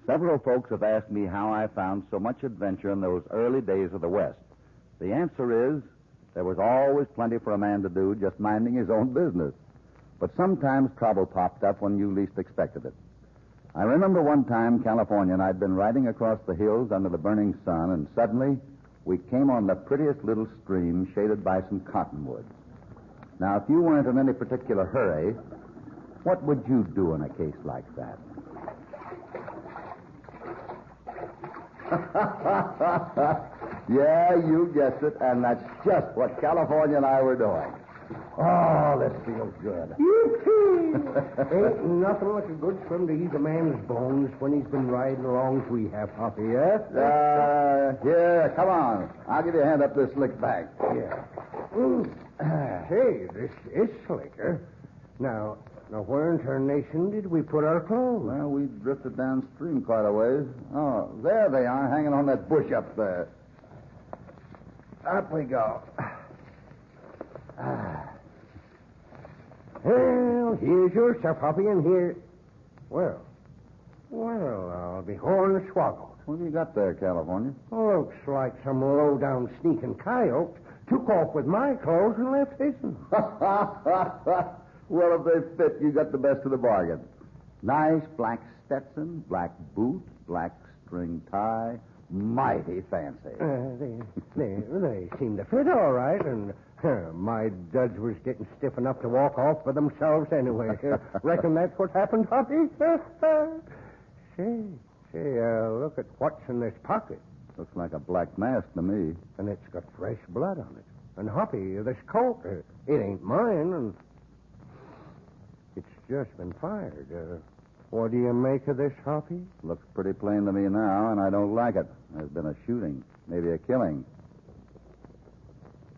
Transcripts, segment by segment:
Several folks have asked me how I found so much adventure in those early days of the West. The answer is there was always plenty for a man to do just minding his own business. But sometimes trouble popped up when you least expected it. I remember one time, California, and I'd been riding across the hills under the burning sun, and suddenly we came on the prettiest little stream shaded by some cottonwoods. Now, if you weren't in any particular hurry, what would you do in a case like that? Yeah, you guessed it, and that's just what California and I were doing. Oh, this feels good. Ain't nothing like a good swim to ease a man's bones when he's been riding along as we have, Hoppy, yeah? Here, come on. I'll give you a hand up this slick bank. Yeah. Hey, this is slicker. Now, where in tarnation did we put our clothes? Well, we drifted downstream quite a ways. Oh, there they are, hanging on that bush up there. Up we go. Well, here's your stuff, Hoppy, and here... Well, I'll be hornswoggled. What have you got there, California? Looks like some low-down sneaking coyote took off with my clothes and left his. Well, if they fit, you got the best of the bargain. Nice black Stetson, black boot, black string tie. Mighty fancy. They seem to fit all right, and my duds was getting stiff enough to walk off by themselves anyway. Reckon that's what happened, Hoppy? Say, look at what's in this pocket. Looks like a black mask to me. And it's got fresh blood on it. And, Hoppy, this coat, it ain't mine, and it's just been fired. What do you make of this, Hoppy? Looks pretty plain to me now, and I don't like it. There's been a shooting, maybe a killing.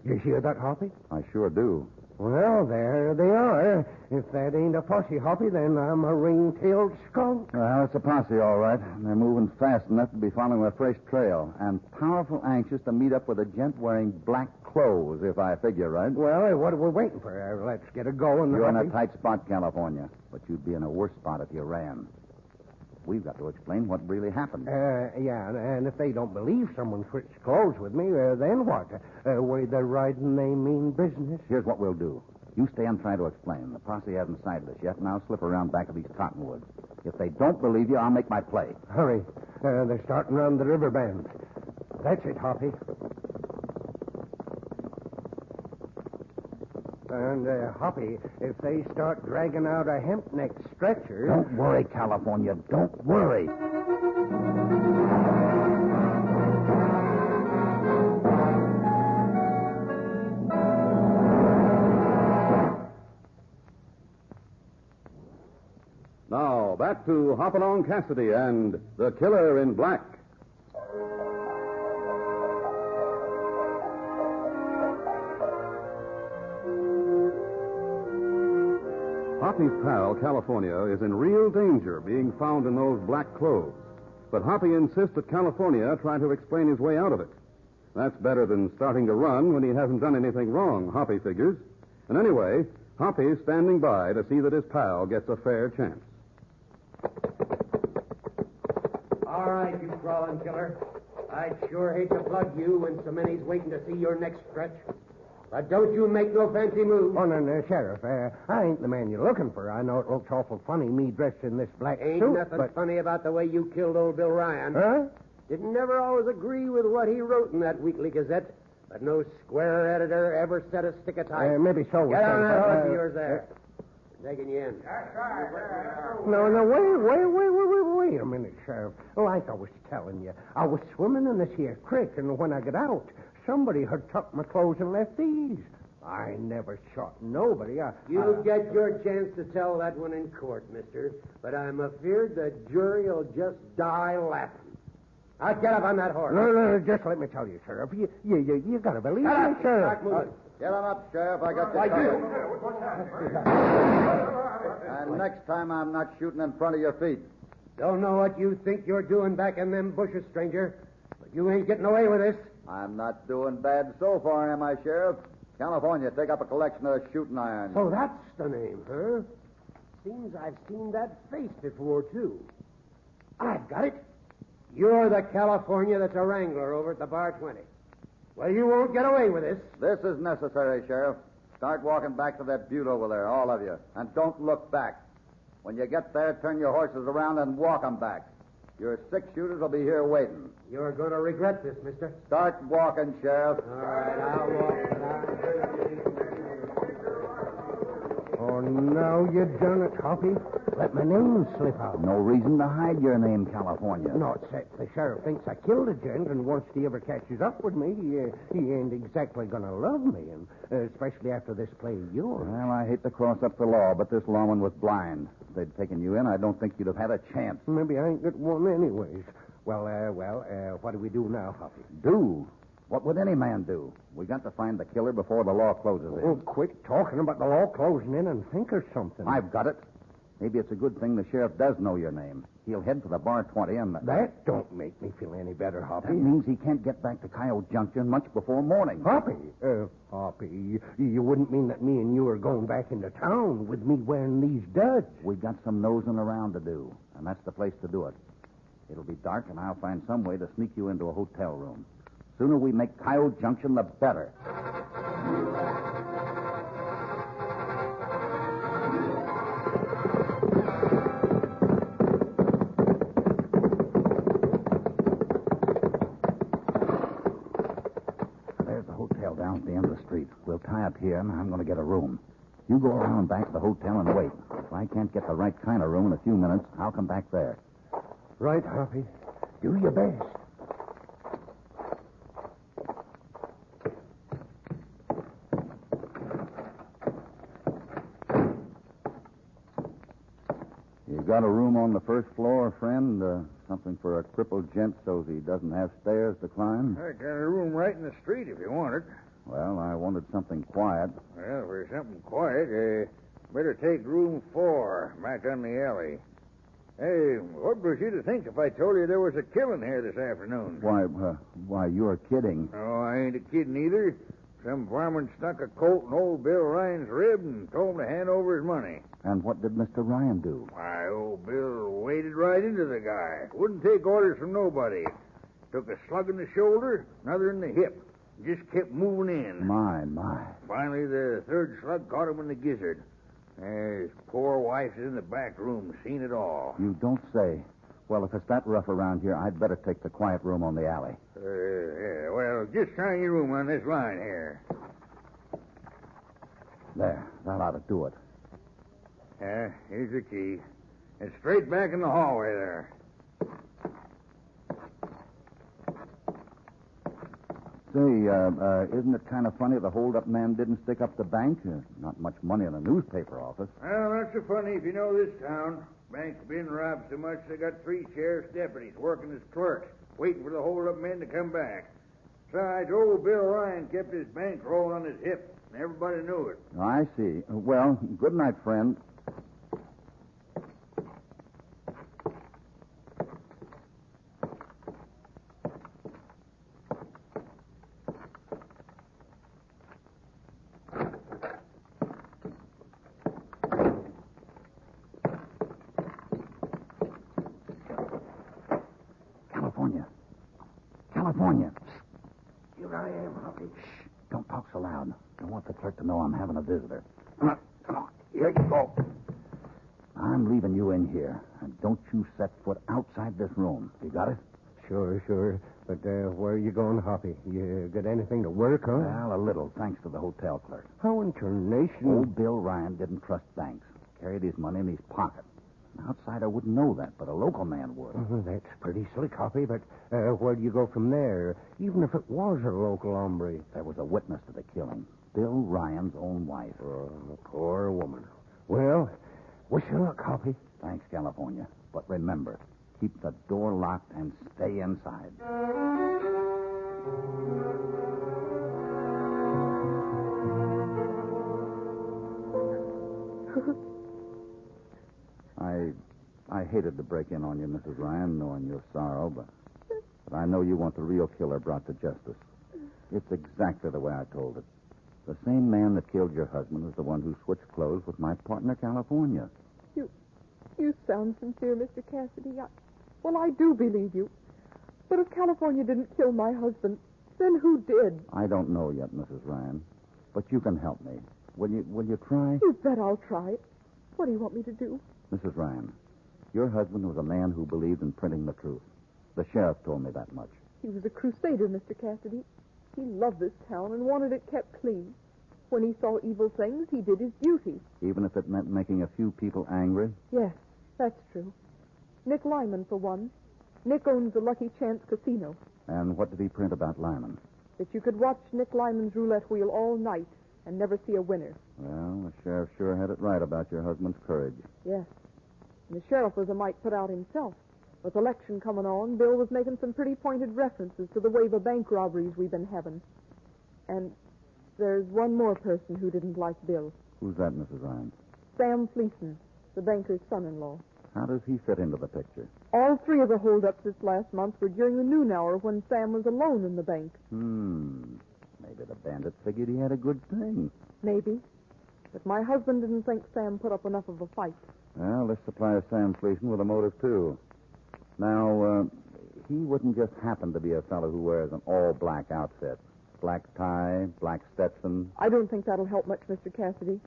You hear that, Hoppy? I sure do. Well, there they are. If that ain't a posse, Hoppy, then I'm a ring-tailed skunk. Well, it's a posse, all right. They're moving fast enough to be following a fresh trail, and powerful anxious to meet up with a gent wearing black clothes, if I figure right. Well, what are we waiting for? Let's get it going, You're Hoppy. in a tight spot, California, but you'd be in a worse spot if you ran. We've got to explain what really happened. Yeah, and if they don't believe someone switched clothes with me, then what? Way they're riding, they mean business. Here's what we'll do. You stay and try to explain. The posse hasn't sighted us yet, and I'll slip around back of these cottonwoods. If they don't believe you, I'll make my play. Hurry. They're starting around the river bend. That's it, Hoppy. And, Hoppy, if they start dragging out a hemp-neck stretcher... Don't worry, California. Don't worry. Now, back to Hopalong Cassidy and The Killer in Black. Hoppy's pal, California, is in real danger being found in those black clothes. But Hoppy insists that California try to explain his way out of it. That's better than starting to run when he hasn't done anything wrong, Hoppy figures. And anyway, Hoppy's standing by to see that his pal gets a fair chance. All right, you crawling killer. I'd sure hate to plug you when so many's waiting to see your next stretch. But don't you make no fancy move. Oh, no, Sheriff. I ain't the man you're looking for. I know it looks awful funny, me dressed in this black Ain't suit, nothing but... funny about the way you killed old Bill Ryan. Huh? Didn't never always agree with what he wrote in that weekly gazette, but no square editor ever set a stick of type. Maybe so. Get on that Sheriff. horse of yours there. We're taking you in. No, wait a minute, Sheriff. Like I was telling you, I was swimming in this here creek, and when I got out, somebody had tucked my clothes and left these. I never shot nobody. You'll get your chance to tell that one in court, mister, but I'm afeard the jury'll just die laughing. Now, get up on that horse. No, just let me tell you, Sheriff. You gotta believe me, Sheriff. Start moving. Get him up, Sheriff. I got Why, you. And next time I'm not shooting in front of your feet. Don't know what you think you're doing back in them bushes, stranger, but you ain't getting away with this. I'm not doing bad so far, am I, Sheriff? California, take up a collection of shooting irons. So that's the name, huh? Seems I've seen that face before, too. I've got it. You're the California that's a wrangler over at the Bar 20. Well, you won't get away with this. This is necessary, Sheriff. Start walking back to that butte over there, all of you. And don't look back. When you get there, turn your horses around and walk 'em back. Your six-shooters will be here waiting. You're going to regret this, mister. Start walking, Sheriff. All right, I'll walk. Oh, now you done it, Hoppy. Let my name slip out. No reason to hide your name, California. No, except the sheriff thinks I killed a gent, and once he ever catches up with me, he ain't exactly going to love me, and especially after this play of yours. Well, I hate to cross up the law, but this lawman was blind. If they'd taken you in, I don't think you'd have had a chance. Maybe I ain't got one anyways. Well, what do we do now, Hoppy? Do? What would any man do? We got to find the killer before the law closes in. Oh, quit talking about the law closing in and think of something. I've got it. Maybe it's a good thing the sheriff does know your name. He'll head for the Bar 20 and... That don't make me feel any better, Hoppy. That means he can't get back to Coyote Junction much before morning. Hoppy? Hoppy, you wouldn't mean that me and you are going back into town with me wearing these duds? We got some nosing around to do, and that's the place to do it. It'll be dark, and I'll find some way to sneak you into a hotel room. Sooner we make Coyote Junction, the better. There's the hotel down at the end of the street. We'll tie up here, and I'm going to get a room. You go around back to the hotel and wait. If I can't get the right kind of room in a few minutes, I'll come back there. Right, Hoppy. Do your best. You got a room on the first floor, friend? Something for a crippled gent so he doesn't have stairs to climb? I got a room right in the street if you want it. Well, I wanted something quiet. Well, for something quiet, better take room 4 back on the alley. Hey, what was you to think if I told you there was a killing here this afternoon? Why, you're kidding. Oh, I ain't a kidding either. Some fireman stuck a colt in old Bill Ryan's rib and told him to hand over his money. And what did Mr. Ryan do? Why, old Bill waded right into the guy. Wouldn't take orders from nobody. Took a slug in the shoulder, another in the hip. Just kept moving in. My. Finally, the third slug caught him in the gizzard. His poor wife's in the back room, seen it all. You don't say. Well, if it's that rough around here, I'd better take the quiet room on the alley. Yeah, well, just try your room on this line here. There, that ought to do it. Yeah, here's the key. It's straight back in the hallway there. Say, isn't it kind of funny the hold-up man didn't stick up the bank? Not much money in a newspaper office. Well, not so funny if you know this town. Bank's been robbed so much they got 3 sheriff's deputies working as clerks, waiting for the hold-up men to come back. Besides, old Bill Ryan kept his bankroll on his hip, and everybody knew it. I see. Well, good night, friend. California. Here I am, Hoppy. Shh. Don't talk so loud. Don't want the clerk to know I'm having a visitor. Come on. Here you go. I'm leaving you in here. And don't you set foot outside this room. You got it? Sure. But where are you going, Hoppy? You got anything to work on? Well, a little, thanks to the hotel clerk. How in tarnation? Old Bill Ryan didn't trust banks. Carried his money in his pocket. An outsider wouldn't know that, but a local man would. That's pretty slick, Hoppy, but where do you go from there? Even if it was a local hombre. There was a witness to the killing. Bill Ryan's own wife. Oh, poor woman. Well, wish you luck, Hoppy. Thanks, California. But remember, keep the door locked and stay inside. I hated to break in on you, Mrs. Ryan, knowing your sorrow, but I know you want the real killer brought to justice. It's exactly the way I told it. The same man that killed your husband is the one who switched clothes with my partner, California. You sound sincere, Mr. Cassidy. Well, I do believe you. But if California didn't kill my husband, then who did? I don't know yet, Mrs. Ryan. But you can help me. Will you try? You bet I'll try it. What do you want me to do? Mrs. Ryan, your husband was a man who believed in printing the truth. The sheriff told me that much. He was a crusader, Mr. Cassidy. He loved this town and wanted it kept clean. When he saw evil things, he did his duty. Even if it meant making a few people angry? Yes, that's true. Nick Lyman, for one. Nick owns the Lucky Chance Casino. And what did he print about Lyman? That you could watch Nick Lyman's roulette wheel all night and never see a winner. Well, the sheriff sure had it right about your husband's courage. Yes. And the sheriff was a mite put out himself. With election coming on, Bill was making some pretty pointed references to the wave of bank robberies we've been having. And there's one more person who didn't like Bill. Who's that, Mrs. Ryan? Sam Fleeson, the banker's son-in-law. How does he fit into the picture? All three of the holdups this last month were during the noon hour when Sam was alone in the bank. Maybe the bandit figured he had a good thing. Maybe. But my husband didn't think Sam put up enough of a fight. Well, this supplies Sam Fleeson with a motive, too. Now, he wouldn't just happen to be a fellow who wears an all-black outfit. Black tie, black Stetson. I don't think that'll help much, Mr. Cassidy.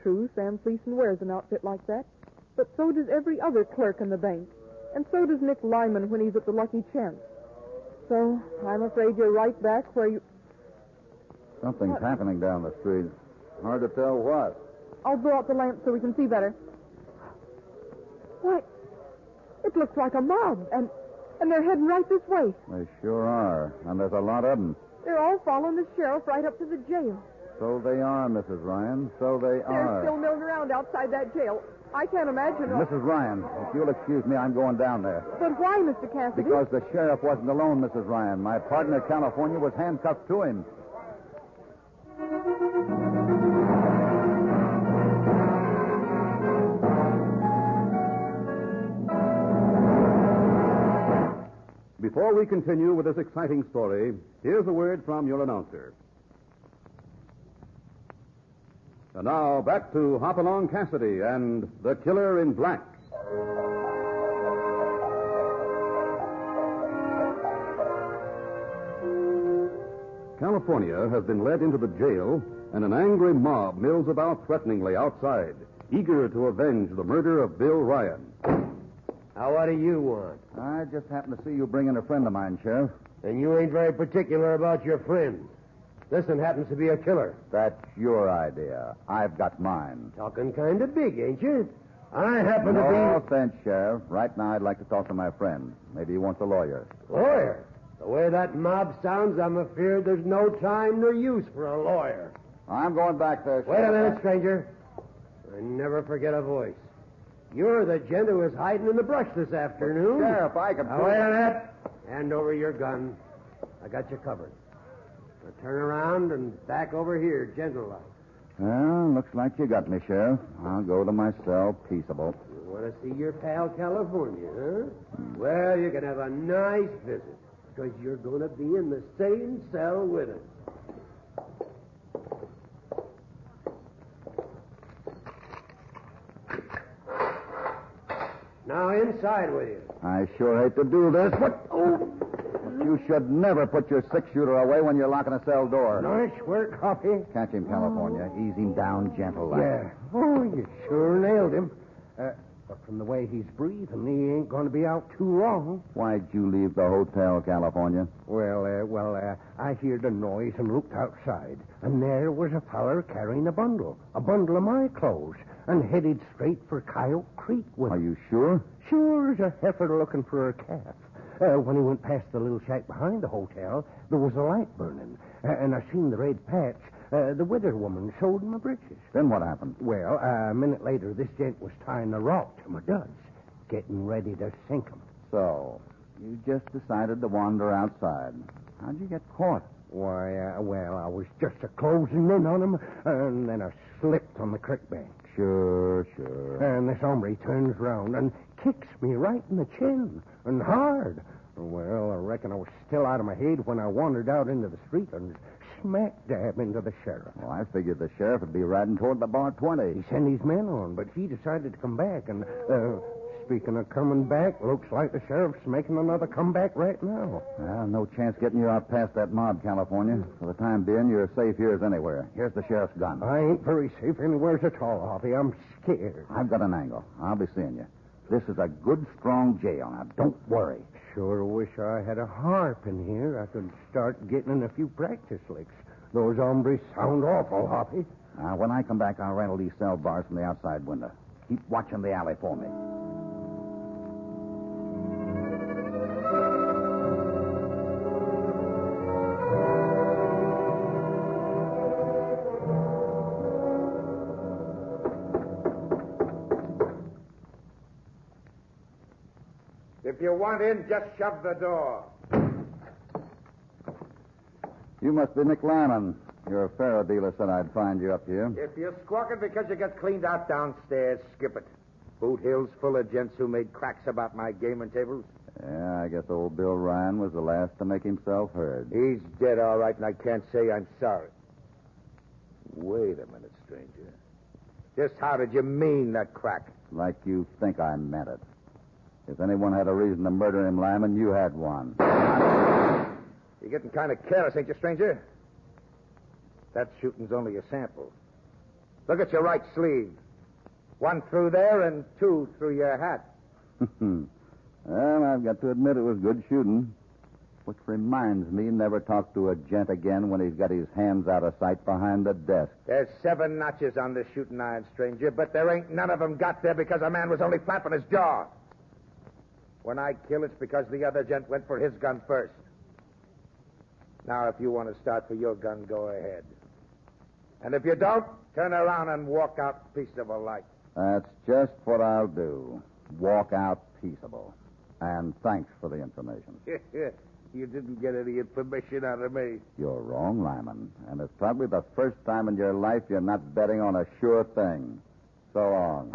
True, Sam Fleeson wears an outfit like that. But so does every other clerk in the bank. And so does Nick Lyman when he's at the Lucky Chance. So, I'm afraid you're right back where you... Something's happening down the street. Hard to tell what. I'll blow out the lamp so we can see better. Why, it looks like a mob, and they're heading right this way. They sure are, and there's a lot of them. They're all following the sheriff right up to the jail. So they are, Mrs. Ryan. So they They're are. still milling around outside that jail. I can't imagine... Mrs. Ryan, if you'll excuse me, I'm going down there. But why, Mr. Cassidy? Because the sheriff wasn't alone, Mrs. Ryan. My partner, California, was handcuffed to him. Before we continue with this exciting story, here's a word from your announcer. And now, back to Hopalong Cassidy and The Killer in Black. California has been led into the jail, and an angry mob mills about threateningly outside, eager to avenge the murder of Bill Ryan. Now, what do you want? I just happened to see you bring in a friend of mine, Sheriff. And you ain't very particular about your friend. This one happens to be a killer. That's your idea. I've got mine. Talking kind of big, ain't you? I happen No to be... offense, Sheriff. Right now, I'd like to talk to my friend. Maybe he wants a lawyer. Lawyer? The way that mob sounds, I'm afeard there's no time nor use for a lawyer. I'm going back there, Wait a Sheriff. minute, stranger. I never forget a voice. You're the gent who was hiding in the brush this afternoon. Sheriff, I can... Now, wait a minute. Hand over your gun. I got you covered. Now turn around and back over here, gentle-like. Well, looks like you got me, Sheriff. I'll go to my cell peaceable. You want to see your pal California, huh? Well, you can have a nice visit, because you're going to be in the same cell with him. Now, inside with you. I sure hate to do this, but... But you should never put your six-shooter away when you're locking a cell door. Nice work, Hoppy. Catch him, California. Ease him down gentle like. Yeah. Oh, you sure nailed him. But from the way he's breathing, he ain't going to be out too long. Why'd you leave the hotel, California? Well, I heard a noise and looked outside, and there was a feller carrying a bundle of my clothes, and headed straight for Coyote Creek with Are you sure? Sure as a heifer looking for a calf. When he went past the little shack behind the hotel, there was a light burning, and I seen the red patch. The widow woman showed him my breeches. Then what happened? Well, a minute later, this gent was tying a rock to my duds, getting ready to sink 'em. So, you just decided to wander outside. How'd you get caught? Why, I was just a-closing in on him, and then I slipped on the creek bank. Sure. And this hombre turns round and kicks me right in the chin, and hard. Well, I reckon I was still out of my head when I wandered out into the street and smack dab into the sheriff. Well, I figured the sheriff would be riding toward the bar 20. He sent his men on, but he decided to come back and speaking of coming back, looks like the sheriff's making another comeback right now. Well, no chance getting you out past that mob, California. For the time being, you're as safe here as anywhere. Here's the sheriff's gun. I ain't very safe anywhere at all, Hoppy. I'm scared. I've got an angle. I'll be seeing you. This is a good, strong jail. Now, don't worry. Sure wish I had a harp in here. I could start getting in a few practice licks. Those hombres sound awful, Hoppy. When I come back, I'll rattle these cell bars from the outside window. Keep watching the alley for me. If you want in, just shove the door. You must be Nick Lyman. Your faro dealer said I'd find you up here. If you're squawking because you got cleaned out downstairs, skip it. Boot Hill's full of gents who made cracks about my gaming tables. Yeah, I guess old Bill Ryan was the last to make himself heard. He's dead, all right, and I can't say I'm sorry. Wait a minute, stranger. Just how did you mean that crack? Like you think I meant it. If anyone had a reason to murder him, Lyman, you had one. You're getting kind of careless, ain't you, stranger? That shooting's only a sample. Look at your right sleeve. One through there and two through your hat. Well, I've got to admit it was good shooting. Which reminds me, never talk to a gent again when he's got his hands out of sight behind the desk. There's 7 notches on the shooting iron, stranger, but there ain't none of them got there because a man was only flapping his jaw. When I kill, it's because the other gent went for his gun first. Now, if you want to start for your gun, go ahead. And if you don't, turn around and walk out peaceable like. That's just what I'll do. Walk out peaceable. And thanks for the information. You didn't get any information out of me. You're wrong, Lyman. And it's probably the first time in your life you're not betting on a sure thing. So long.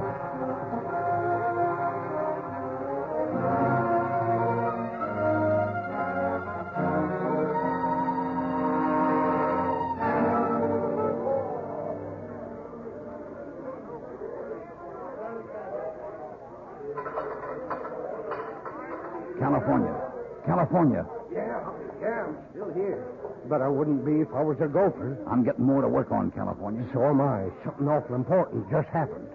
California. Yeah, I'm still here. But I wouldn't be if I was a gopher. I'm getting more to work on, California. So am I. Something awful important just happened.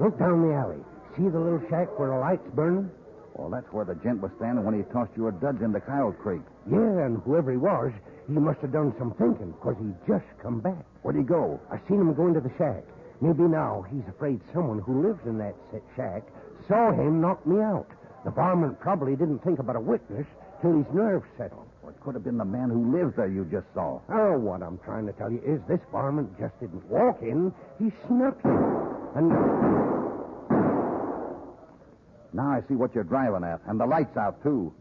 Look down the alley. See the little shack where the light's burning? Well, that's where the gent was standing when he tossed your duds into Kyle Creek. Yeah, and whoever he was, he must have done some thinking, because he just come back. Where'd he go? I seen him go into the shack. Maybe now he's afraid someone who lives in that shack saw him knock me out. The varmint probably didn't think about a witness till his nerves settled. Well, it could have been the man who lives there you just saw. Oh, what I'm trying to tell you is this varmint just didn't walk in. He snuck in. And... Now I see what you're driving at. And the light's out, too.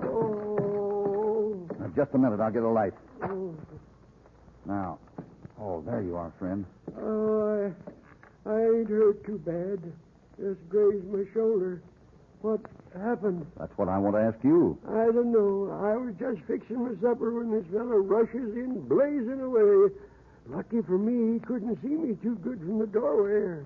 Oh. Now, just a minute. I'll get a light. Now. Oh, there you are, friend. Oh, I ain't hurt too bad. Just grazed my shoulder. What happened? That's what I want to ask you. I don't know. I was just fixing my supper when this fellow rushes in, blazing away. Lucky for me, he couldn't see me too good from the doorway.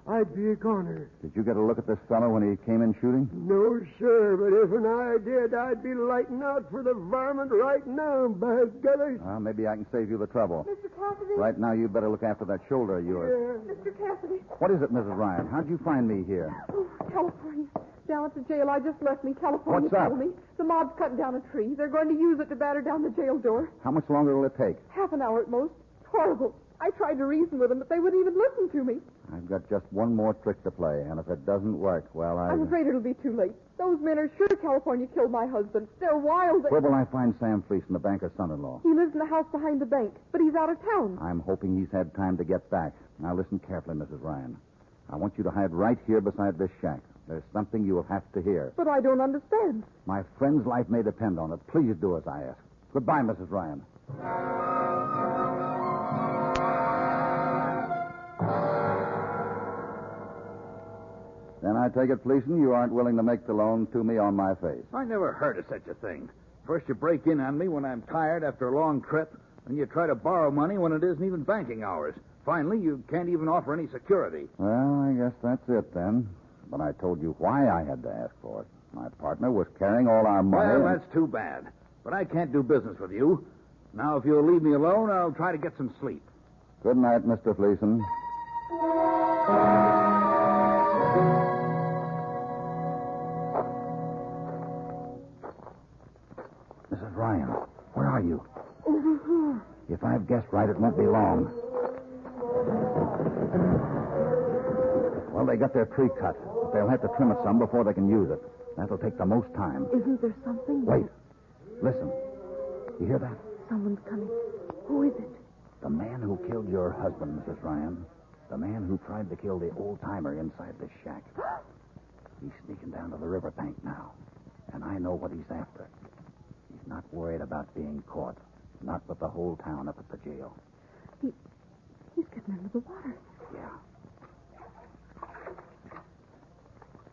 I'd be a goner. Did you get a look at this fellow when he came in shooting? No, sir, but if I did, I'd be lighting out for the varmint right now, by golly. Well, maybe I can save you the trouble. Mr. Cassidy? Right now, you'd better look after that shoulder of yours. Yeah. Mr. Cassidy? What is it, Mrs. Ryan? How'd you find me here? Oh, California. Down at the jail I just left me. California What's up? told me. The mob's cutting down a tree. They're going to use it to batter down the jail door. How much longer will it take? Half an hour at most. Horrible. I tried to reason with them, but they wouldn't even listen to me. I've got just one more trick to play, and if it doesn't work, well, I'm afraid it'll be too late. Those men are sure California killed my husband. They're wild. Where will I find Sam Fleeson, the banker's son-in-law? He lives in the house behind the bank, but he's out of town. I'm hoping he's had time to get back. Now, listen carefully, Mrs. Ryan. I want you to hide right here beside this shack. There's something you will have to hear. But I don't understand. My friend's life may depend on it. Please do as I ask. Goodbye, Mrs. Ryan. Then I take it, Fleeson, you aren't willing to make the loan to me on my face. I never heard of such a thing. First you break in on me when I'm tired after a long trip, and you try to borrow money when it isn't even banking hours. Finally, you can't even offer any security. Well, I guess that's it then. But I told you why I had to ask for it. My partner was carrying all our money. Well, that's too bad. But I can't do business with you. Now, if you'll leave me alone, I'll try to get some sleep. Good night, Mr. Fleeson. Mrs. Ryan, where are you? Over here. If I've guessed right, it won't be long. Well, they got their tree cut. They'll have to trim it some before they can use it. That'll take the most time. Isn't there something? Wait. Listen. You hear that? Someone's coming. Who is it? The man who killed your husband, Mrs. Ryan. The man who tried to kill the old-timer inside this shack. He's sneaking down to the riverbank now. And I know what he's after. He's not worried about being caught. Not with the whole town up at the jail. He's getting into the water. Yeah.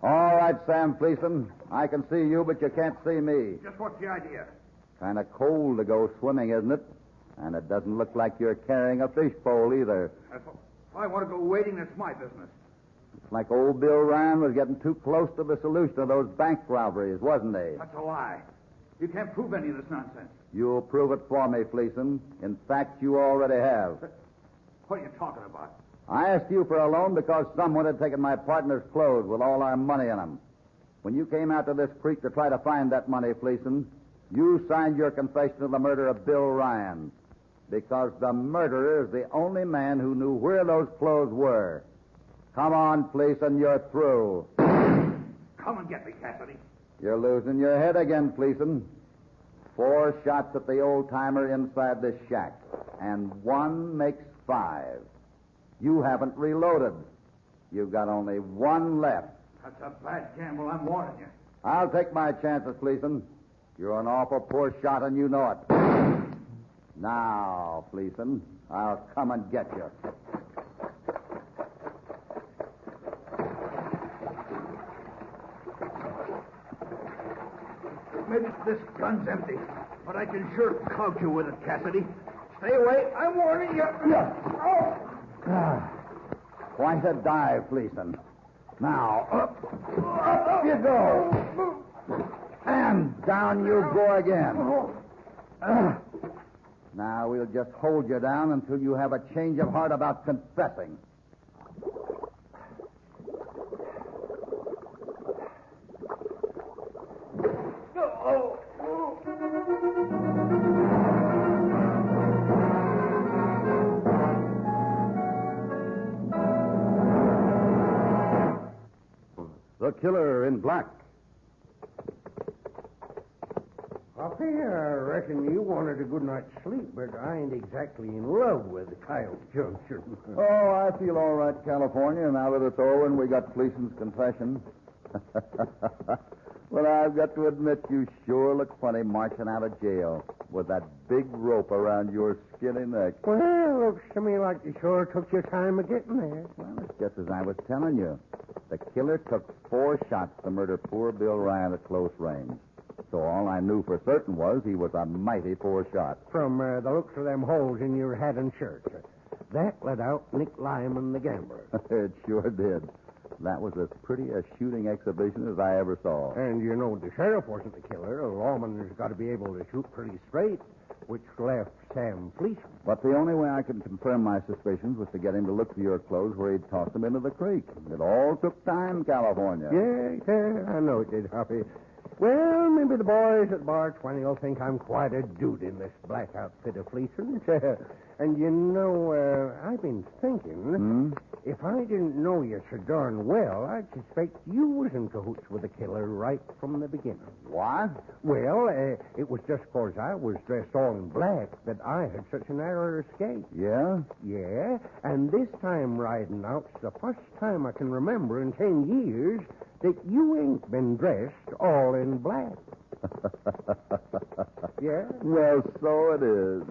All right, Sam Fleeson. I can see you, but you can't see me. Just what's the idea? Kind of cold to go swimming, isn't it? And it doesn't look like you're carrying a fishpole either. If I want to go wading, that's my business. It's like old Bill Ryan was getting too close to the solution of those bank robberies, wasn't he? That's a lie. You can't prove any of this nonsense. You'll prove it for me, Fleeson. In fact, you already have. What are you talking about? I asked you for a loan because someone had taken my partner's clothes with all our money in them. When you came out to this creek to try to find that money, Fleeson, you signed your confession of the murder of Bill Ryan because the murderer is the only man who knew where those clothes were. Come on, Fleeson, you're through. Come and get me, Cassidy. You're losing your head again, Fleeson. 4 shots at the old-timer inside this shack, and 1 makes 5. You haven't reloaded. You've got only 1 left. That's a bad gamble, I'm warning you. I'll take my chances, Fleeson. You're an awful poor shot, and you know it. Now, Fleeson, I'll come and get you. Maybe this gun's empty, but I can sure couch you with it, Cassidy. Stay away. I'm warning you. Quite a dive, Fleeson. Now, up you go. And down you go again. Now, we'll just hold you down until you have a change of heart about confessing. The Killer in Black. Hoppy, I reckon you wanted a good night's sleep, but I ain't exactly in love with Kyle Junction. Oh, I feel all right, California, now that it's over and we got Fleeson's confession. Well, I've got to admit, you sure look funny marching out of jail with that big rope around your skinny neck. Well, looks to me like you sure took your time of getting there. Well, it's just as I was telling you. The killer took 4 shots to murder poor Bill Ryan at close range. So all I knew for certain was he was a mighty poor shot. From the looks of them holes in your hat and shirt. That let out Nick Lyman, the gambler. It sure did. That was as pretty a shooting exhibition as I ever saw. And you know the sheriff wasn't the killer. A lawman's got to be able to shoot pretty straight, which left Sam Fleeson. But the only way I could confirm my suspicions was to get him to look for your clothes where he'd tossed them into the creek. It all took time, California. Yeah, I know it did, Hoppy. Well, maybe the boys at Bar 20 will think I'm quite a dude in this black outfit of Fleeson's. And you know, I've been thinking, if I didn't know you so darn well, I'd suspect you was in cahoots with the killer right from the beginning. What? Well, it was just 'cause I was dressed all in black that I had such a narrow escape. Yeah? Yeah, and this time riding out's the first time I can remember in 10 years that you ain't been dressed all in black. Yeah? Well, so it is.